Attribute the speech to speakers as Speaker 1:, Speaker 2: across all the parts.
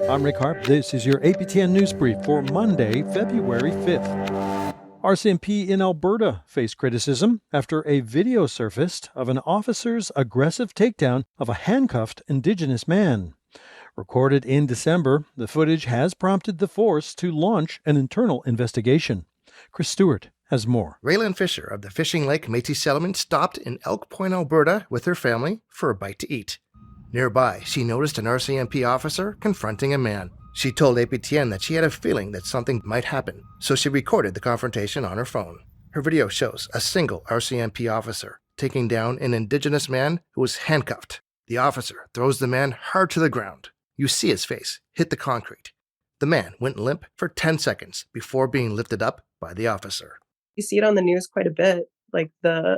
Speaker 1: I'm Rick Harp. This is your APTN News Brief for Monday, February 5th. RCMP in Alberta faced criticism after a video surfaced of an officer's aggressive takedown of a handcuffed Indigenous man. Recorded in December, the footage has prompted the force to launch an internal investigation. Chris Stewart has more.
Speaker 2: Raylan Fisher of the Fishing Lake Métis settlement stopped in Elk Point, Alberta with her family for a bite to eat. Nearby, she noticed an RCMP officer confronting a man. She told APTN that she had a feeling that something might happen, so she recorded the confrontation on her phone. Her video shows a single RCMP officer taking down an Indigenous man who was handcuffed. The officer throws the man hard to the ground. You see his face hit the concrete. The man went limp for 10 seconds before being lifted up by the officer.
Speaker 3: You see it on the news quite a bit, like the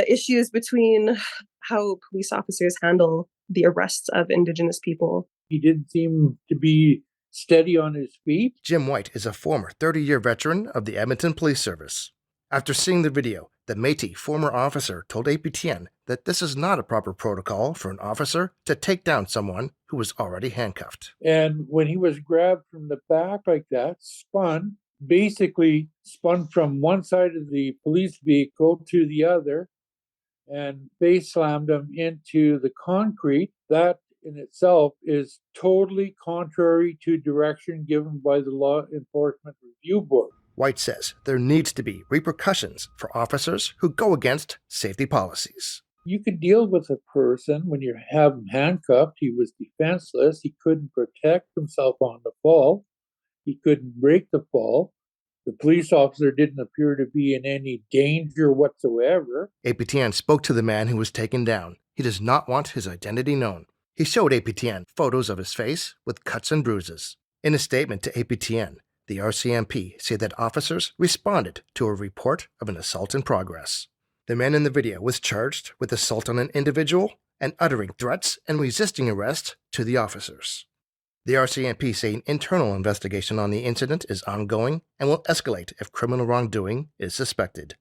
Speaker 3: issues between how police officers handle the arrests of Indigenous people.
Speaker 4: He didn't seem to be steady on his feet.
Speaker 2: Jim White is a former 30-year veteran of the Edmonton Police Service. After seeing the video, the Métis former officer told APTN that this is not a proper protocol for an officer to take down someone who was already handcuffed.
Speaker 4: And when he was grabbed from the back like that, basically spun from one side of the police vehicle to the other and face slammed him into the concrete. That in itself is totally contrary to direction given by the Law Enforcement Review Board.
Speaker 2: White says there needs to be repercussions for officers who go against safety policies.
Speaker 4: You can deal with a person when you have him handcuffed. He was defenseless. He couldn't protect himself on the fall. He couldn't break the fall. The police officer didn't appear to be in any danger whatsoever.
Speaker 2: APTN spoke to the man who was taken down. He does not want his identity known. He showed APTN photos of his face with cuts and bruises. In a statement to APTN, the RCMP say that officers responded to a report of an assault in progress. The man in the video was charged with assault on an individual and uttering threats and resisting arrest to the officers. The RCMP say an internal investigation on the incident is ongoing and will escalate if criminal wrongdoing is suspected.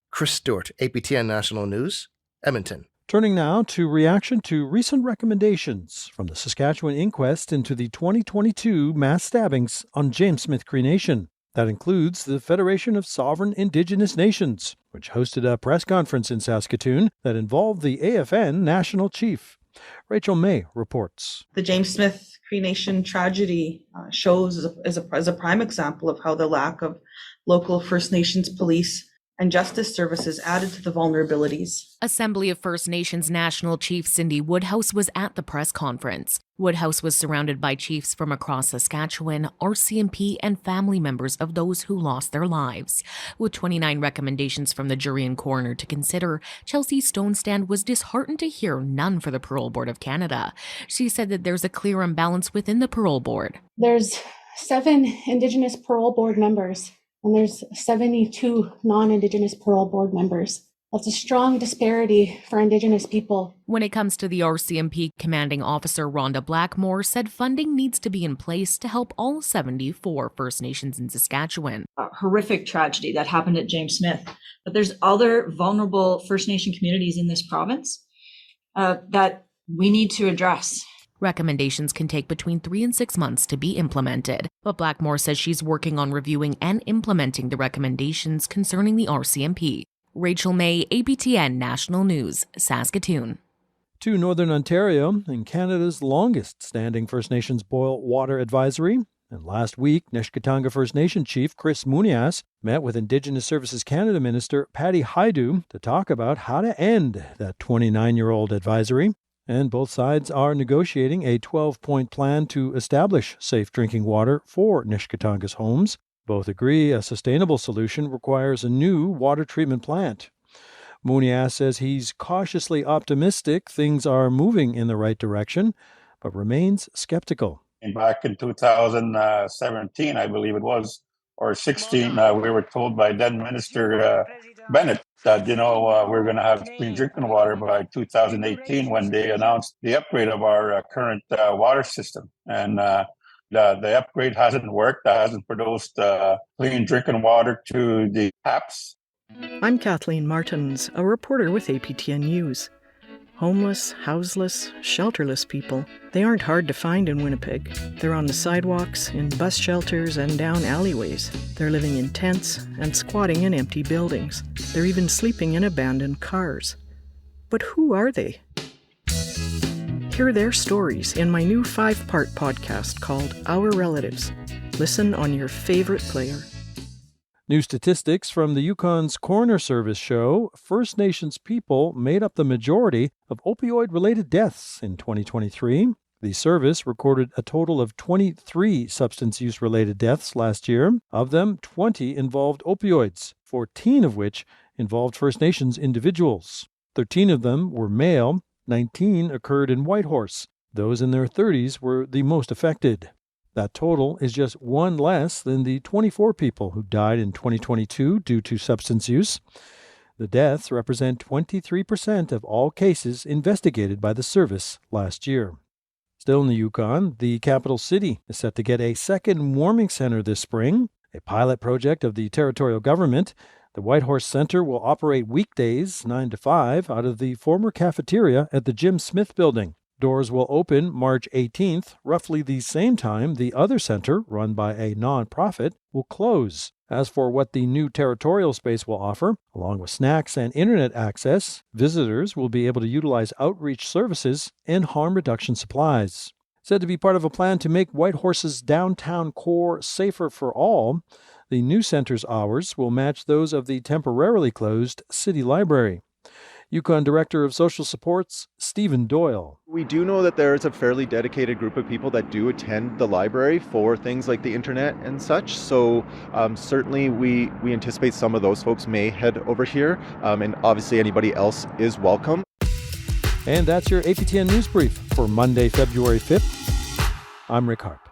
Speaker 2: Chris Stewart, APTN National News, Edmonton.
Speaker 1: Turning now to reaction to recent recommendations from the Saskatchewan inquest into the 2022 mass stabbings on James Smith Cree Nation. That includes the Federation of Sovereign Indigenous Nations, which hosted a press conference in Saskatoon that involved the AFN National Chief. Rachel May reports.
Speaker 5: The James Smith Cree Nation tragedy shows as a prime example of how the lack of local First Nations police and justice services added to the vulnerabilities.
Speaker 6: Assembly of First Nations National Chief Cindy Woodhouse was at the press conference. Woodhouse was surrounded by chiefs from across Saskatchewan, RCMP, and family members of those who lost their lives. With 29 recommendations from the jury and coroner to consider, Chelsea Stonestand was disheartened to hear none for the Parole Board of Canada. She said that there's a clear imbalance within the Parole Board.
Speaker 7: There's 7 Indigenous Parole Board members, and there's 72 non-Indigenous Parole Board members. That's a strong disparity for Indigenous people.
Speaker 6: When it comes to the RCMP commanding officer, Rhonda Blackmore said funding needs to be in place to help all 74 First Nations in Saskatchewan.
Speaker 8: A horrific tragedy that happened at James Smith. But there's other vulnerable First Nation communities in this province that we need to address.
Speaker 6: Recommendations can take between 3 and 6 months to be implemented, but Blackmore says she's working on reviewing and implementing the recommendations concerning the RCMP. Rachel May, APTN National News, Saskatoon.
Speaker 1: To Northern Ontario, in Canada's longest-standing First Nations Boil Water Advisory, and last week, Nishkatanga First Nation Chief Chris Munias met with Indigenous Services Canada Minister Patty Haidu to talk about how to end that 29-year-old advisory. And both sides are negotiating a 12-point plan to establish safe drinking water for Nishkatanga's homes. Both agree a sustainable solution requires a new water treatment plant. Munias says he's cautiously optimistic things are moving in the right direction, but remains skeptical.
Speaker 9: Back in 2017, I believe it was, or 16, we were told by then Minister Bennett that, we're going to have clean drinking water by 2018 when they announced the upgrade of our current water system. And the upgrade hasn't worked. That hasn't produced clean drinking water to the taps.
Speaker 10: I'm Kathleen Martins, a reporter with APTN News. Homeless, houseless, shelterless people, they aren't hard to find in Winnipeg. They're on the sidewalks, in bus shelters, and down alleyways. They're living in tents and squatting in empty buildings. They're even sleeping in abandoned cars. But who are they? Hear their stories in my new 5-part podcast called Our Relatives. Listen on your favorite player.
Speaker 1: New statistics from the Yukon's Coroner Service show First Nations people made up the majority of opioid-related deaths in 2023. The service recorded a total of 23 substance use-related deaths last year. Of them, 20 involved opioids, 14 of which involved First Nations individuals. 13 of them were male, 19 occurred in Whitehorse. Those in their 30s were the most affected. That total is just one less than the 24 people who died in 2022 due to substance use. The deaths represent 23% of all cases investigated by the service last year. Still in the Yukon, the capital city is set to get a second warming center this spring, a pilot project of the territorial government. The Whitehorse Center will operate weekdays 9 to 5 out of the former cafeteria at the Jim Smith Building. Doors will open March 18th, roughly the same time the other center, run by a non-profit, will close. As for what the new territorial space will offer, along with snacks and internet access, visitors will be able to utilize outreach services and harm reduction supplies. Said to be part of a plan to make Whitehorse's downtown core safer for all, the new center's hours will match those of the temporarily closed City Library. Yukon Director of Social Supports, Stephen Doyle.
Speaker 11: We do know that there is a fairly dedicated group of people that do attend the library for things like the internet and such. So certainly we anticipate some of those folks may head over here. And obviously anybody else is welcome.
Speaker 1: And that's your APTN News Brief for Monday, February 5th. I'm Rick Harp.